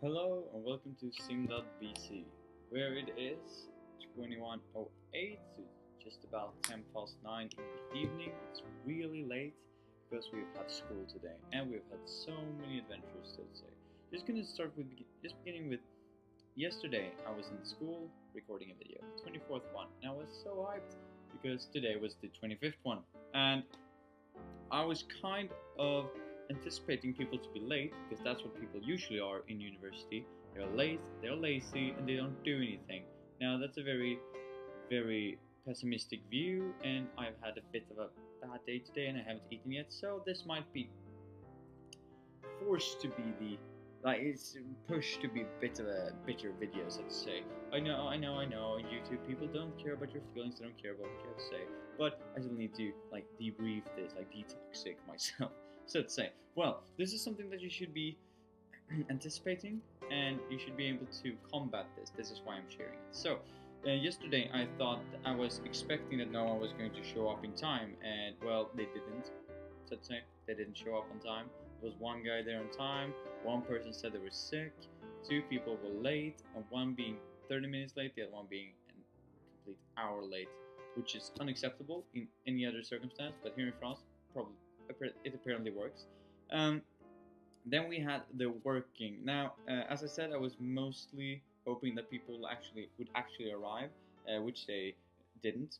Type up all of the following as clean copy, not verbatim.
Hello and welcome to sim.bc, where it is 21:08, so just about 10 past 9 in the evening. It's really late because we've had school today and we've had so many adventures to say. Just gonna start with beginning with yesterday. I was in school recording a video, the 24th one, and I was so hyped because today was the 25th one, and I was kind of anticipating people to be late because that's what people usually are in university. They're late, they're lazy, and they don't do anything. Now, that's a very, very pessimistic view, and I've had a bit of a bad day today and I haven't eaten yet, so this might be forced to be the like it's pushed to be a bit of a bitter video, so to say. I know. YouTube people don't care about your feelings, they don't care about what you have to say. But I still need to like debrief this, like detoxic myself, so to say. Well, this is something that you should be anticipating, and you should be able to combat this. This is why I'm sharing it. So. Yesterday, I thought I was expecting that no one was going to show up in time, and well, they didn't. So to say, they didn't show up on time. There was one guy there on time, one person said they were sick, two people were late, and one being 30 minutes late, the other one being a complete hour late, which is unacceptable in any other circumstance, but here in France, probably it apparently works. Um, then we had the working. Now, as I said, I was mostly hoping that people would actually arrive, which they didn't,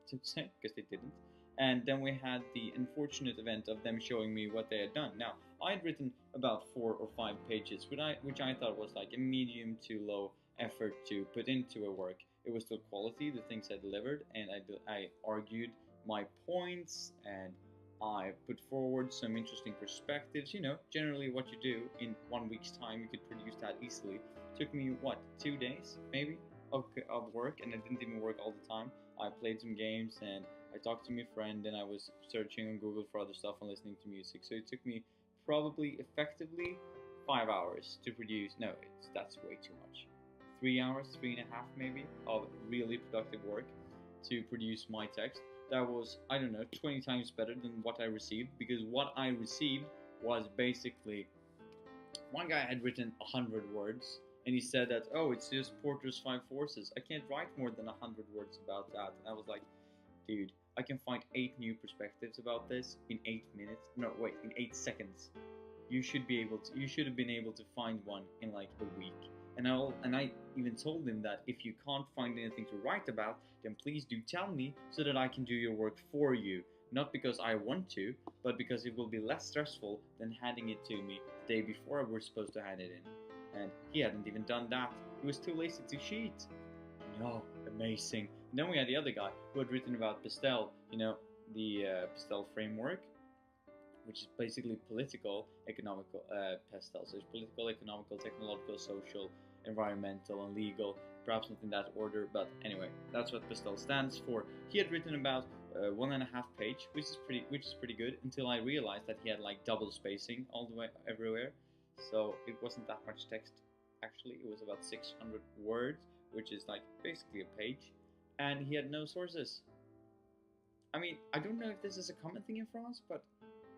to say, because they didn't. And then we had the unfortunate event of them showing me what they had done. Now, I had written about 4 or 5 pages, which I thought was like a medium to low effort to put into a work. It was still quality, the things I delivered, and I argued my points, and I put forward some interesting perspectives. Generally what you do in 1 week's time, you could produce that easily. It took me, what, 2 days maybe of work, and I didn't even work all the time. I played some games and I talked to my friend, and I was searching on Google for other stuff and listening to music. So it took me probably effectively 5 hours to produce. No, that's way too much. 3 hours, 3.5 maybe, of really productive work to produce my text. That was, I don't know, 20 times better than what I received, because what I received was basically one guy had written 100 words, and he said that, oh, it's just Porter's Five Forces. I can't write more than 100 words about that. And I was like, dude, I can find 8 new perspectives about this in 8 minutes. No, wait, in 8 seconds. You should have been able to find one in like a week. And I even told him that if you can't find anything to write about, then please do tell me so that I can do your work for you. Not because I want to, but because it will be less stressful than handing it to me the day before we're supposed to hand it in. And he hadn't even done that. He was too lazy to cheat. No, amazing. And then we had the other guy who had written about Pastel, the Pastel framework, which is basically political, economical pastel. So it's political, economical, technological, social, environmental, and legal. Perhaps not in that order, but anyway, that's what pastel stands for. He had written about 1.5 page, which is pretty good, until I realized that he had like double spacing all the way everywhere. So it wasn't that much text. Actually, it was about 600 words, which is like basically a page, and he had no sources. I mean, I don't know if this is a common thing in France, but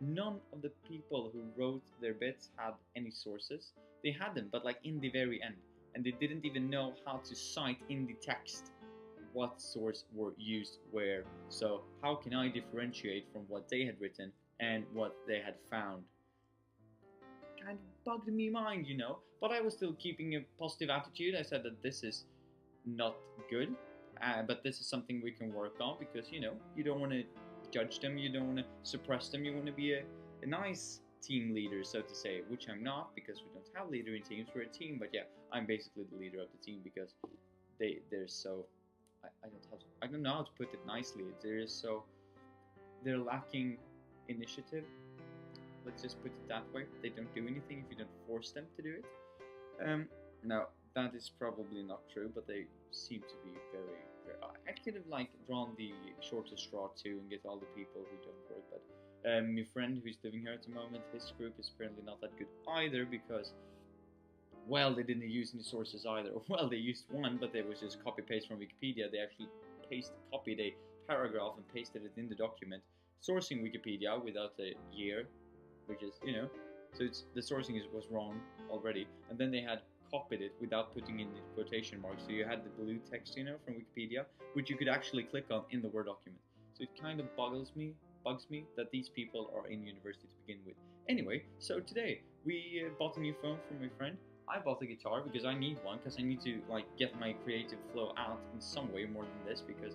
none of the people who wrote their bits had any sources. They had them, but like in the very end, and they didn't even know how to cite in the text what source were used where. So how can I differentiate from what they had written and what they had found? Kind of bugged me mind. But I was still keeping a positive attitude. I said that this is not good, but this is something we can work on, because you don't want to judge them, you don't want to suppress them, you want to be a nice team leader, so to say, which I'm not, because we don't have leader in teams. We're a team, but yeah, I'm basically the leader of the team, because they're so I don't know how to put it nicely. They're lacking initiative. Let's just put it that way. They don't do anything if you don't force them to do it. Now that is probably not true, but they seem to be very, very. I could have like drawn the shortest straw too and get all the people who don't work, but my friend who's living here at the moment, his group is apparently not that good either, because well, they didn't use any sources either. Well, they used one, but it was just copy paste from Wikipedia. They actually copied a paragraph and pasted it in the document, sourcing Wikipedia without a year, which is So the sourcing was wrong already, and then they had copied it without putting in the quotation marks. So you had the blue text, from Wikipedia, which you could actually click on in the Word document. So it kind of bugs me that these people are in university to begin with. Anyway, so today we bought a new phone from my friend. I bought a guitar because I need one, because I need to get my creative flow out in some way more than this, because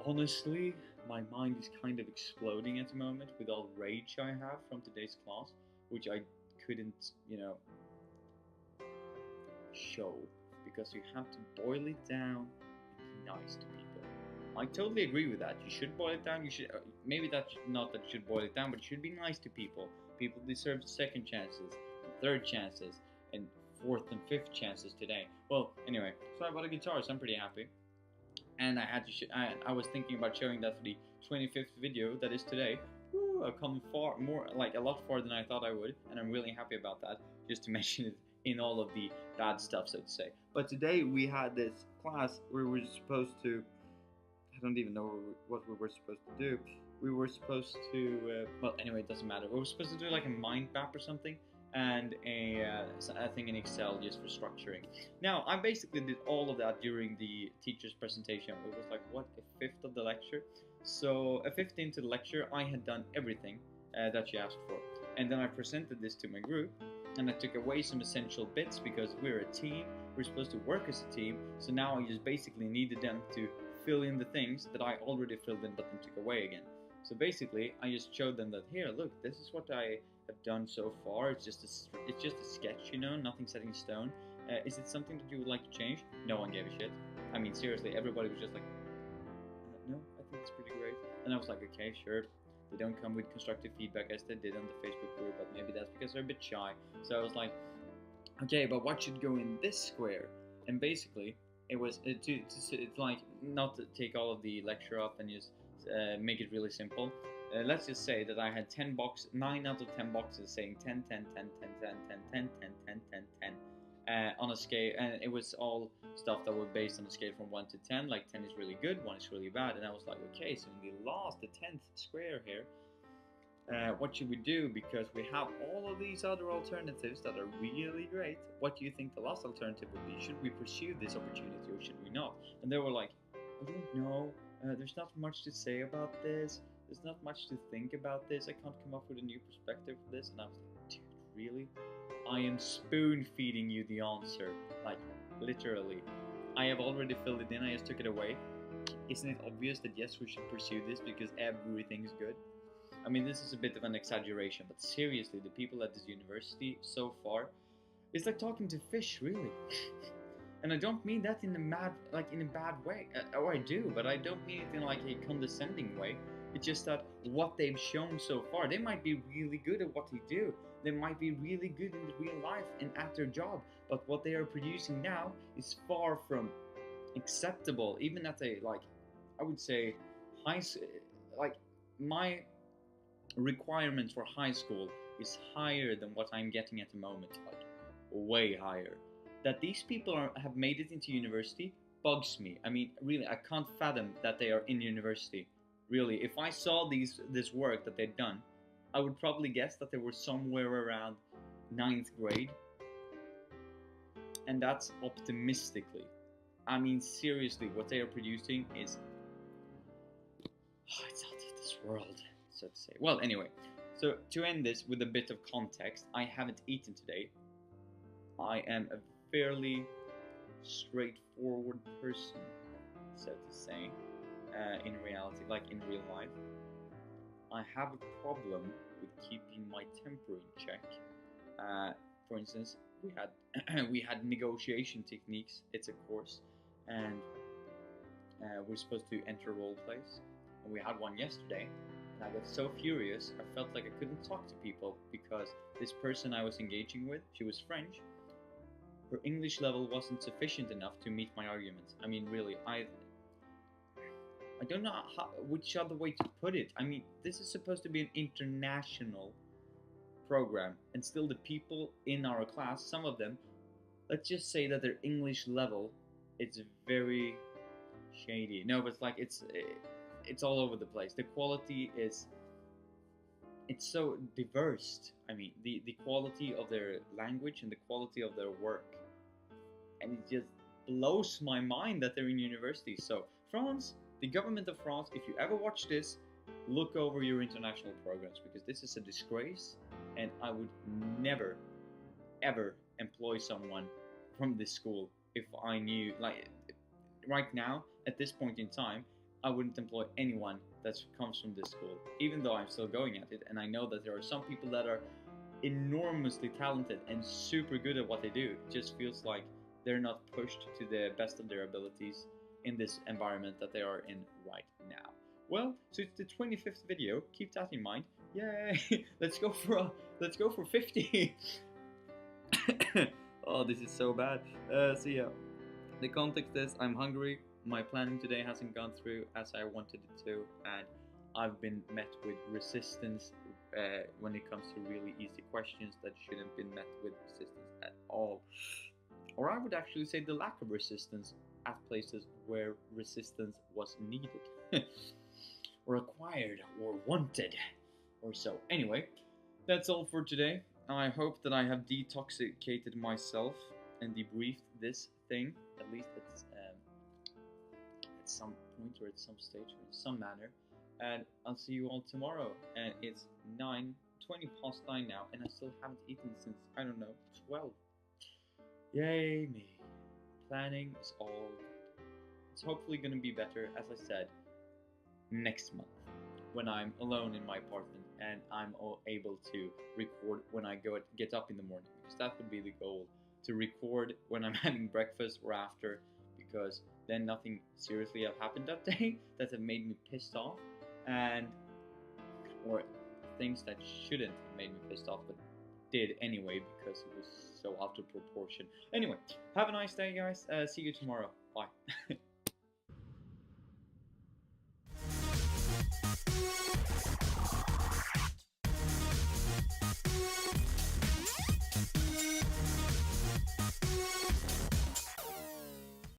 honestly my mind is kind of exploding at the moment with all rage I have from today's class, which I couldn't show, because you have to boil it down and be nice to people. I totally agree with that. You should boil it down. You should maybe that's not that you should boil it down, but you should be nice to people. People deserve second chances, and third chances, and fourth and fifth chances today. Well, anyway, so I bought a guitar, so I'm pretty happy. And I had to. I was thinking about showing that for the 25th video that is today. Woo, I've come far more, a lot farther than I thought I would, and I'm really happy about that. Just to mention it in all of the bad stuff, so to say. But today we had this class where we were supposed to. I don't even know what we were supposed to do. We were supposed to. Well, anyway, it doesn't matter. We were supposed to do like a mind map or something, and a thing in Excel just for structuring. Now, I basically did all of that during the teacher's presentation. It was like, what, a fifth of the lecture? So, a fifth into the lecture, I had done everything that she asked for. And then I presented this to my group, and I took away some essential bits because we're a team. We're supposed to work as a team. So now I just basically needed them to fill in the things that I already filled in but then took away again. So basically, I just showed them that, here, look, this is what I have done so far. It's just a sketch, nothing set in stone. Is it something that you would like to change? No one gave a shit. I mean, seriously, everybody was just like, no, I think it's pretty great. And I was like, okay, sure. They don't come with constructive feedback as they did on the Facebook group, but maybe that's because they're a bit shy. So I was like, okay, but what should go in this square? And basically, it was it's like not to take all of the lecture up and just make it really simple. Let's just say that I had 9 out of 10 boxes saying 10, 10, 10, 10, 10, 10, 10, 10, 10, 10, 10 on a scale, and it was all stuff that were based on a scale from 1 to 10. Like 10 is really good, 1 is really bad, and I was like, okay, so in the 10th square here, what should we do? Because we have all of these other alternatives that are really great. What do you think the last alternative would be? Should we pursue this opportunity or should we not? And they were like, I don't know. There's not much to say about this. There's not much to think about this. I can't come up with a new perspective for this. And I was like, dude, really? I am spoon feeding you the answer. Like, literally. I have already filled it in. I just took it away. Isn't it obvious that yes, we should pursue this because everything's good? I mean, this is a bit of an exaggeration, but seriously, the people at this university so far, it's like talking to fish, really. And I don't mean that in a bad way. Or I do, but I don't mean it in like a condescending way. It's just that what they've shown so far, they might be really good at what they do. They might be really good in the real life and at their job. But what they are producing now is far from acceptable. Even at a, I would say, my requirements for high school is higher than what I'm getting at the moment, like way higher. That these people have made it into university bugs me. I mean, really, I can't fathom that they are in university. Really, if I saw this work that they'd done, I would probably guess that they were somewhere around 9th grade, and that's optimistically. I mean, seriously, what they are producing is it's out of this world, so to say. Well, anyway, so to end this with a bit of context, I haven't eaten today. I am a fairly straightforward person, so to say, in reality, like in real life. I have a problem with keeping my temper in check. For instance, we had we had negotiation techniques. It's a course, and we're supposed to enter role plays. And we had one yesterday, and I got so furious. I felt like I couldn't talk to people because this person I was engaging with, she was French. Her English level wasn't sufficient enough to meet my arguments. I mean, really, I don't know which other way to put it. I mean, this is supposed to be an international program, and still the people in our class, some of them, let's just say that their English level is very shady. No, but it's all over the place. The quality is it's so diverse. I mean, the quality of their language and the quality of their work, and it just blows my mind that they're in university. So France, the government of France, if you ever watch this, look over your international programs, because this is a disgrace, and I would never ever employ someone from this school if I knew, like, right now at this point in time, I wouldn't employ anyone that comes from this school, even though I'm still going at it, and I know that there are some people that are enormously talented and super good at what they do. It just feels like they're not pushed to the best of their abilities in this environment that they are in right now. Well, so it's the 25th video. Keep that in mind. Yay! Let's go for 50. Oh, this is so bad. So yeah, the context is I'm hungry. My planning today hasn't gone through as I wanted it to, and I've been met with resistance when it comes to really easy questions that shouldn't have been met with resistance at all. Or I would actually say the lack of resistance at places where resistance was needed, or required, or wanted, or so. Anyway, that's all for today. I hope that I have detoxicated myself and debriefed this thing, at least at some point or at some stage or in some manner. And I'll see you all tomorrow. And it's 20 past 9 now, and I still haven't eaten since, I don't know, 12. Yay me. Planning is all. It's hopefully going to be better, as I said, next month, when I'm alone in my apartment and I'm able to record when I get up in the morning, because that would be the goal, to record when I'm having breakfast or after, because then nothing seriously have happened that day that have made me pissed off, and or things that shouldn't have made me pissed off but did anyway because it was so out of proportion. Anyway, have a nice day, guys. See you tomorrow. Bye.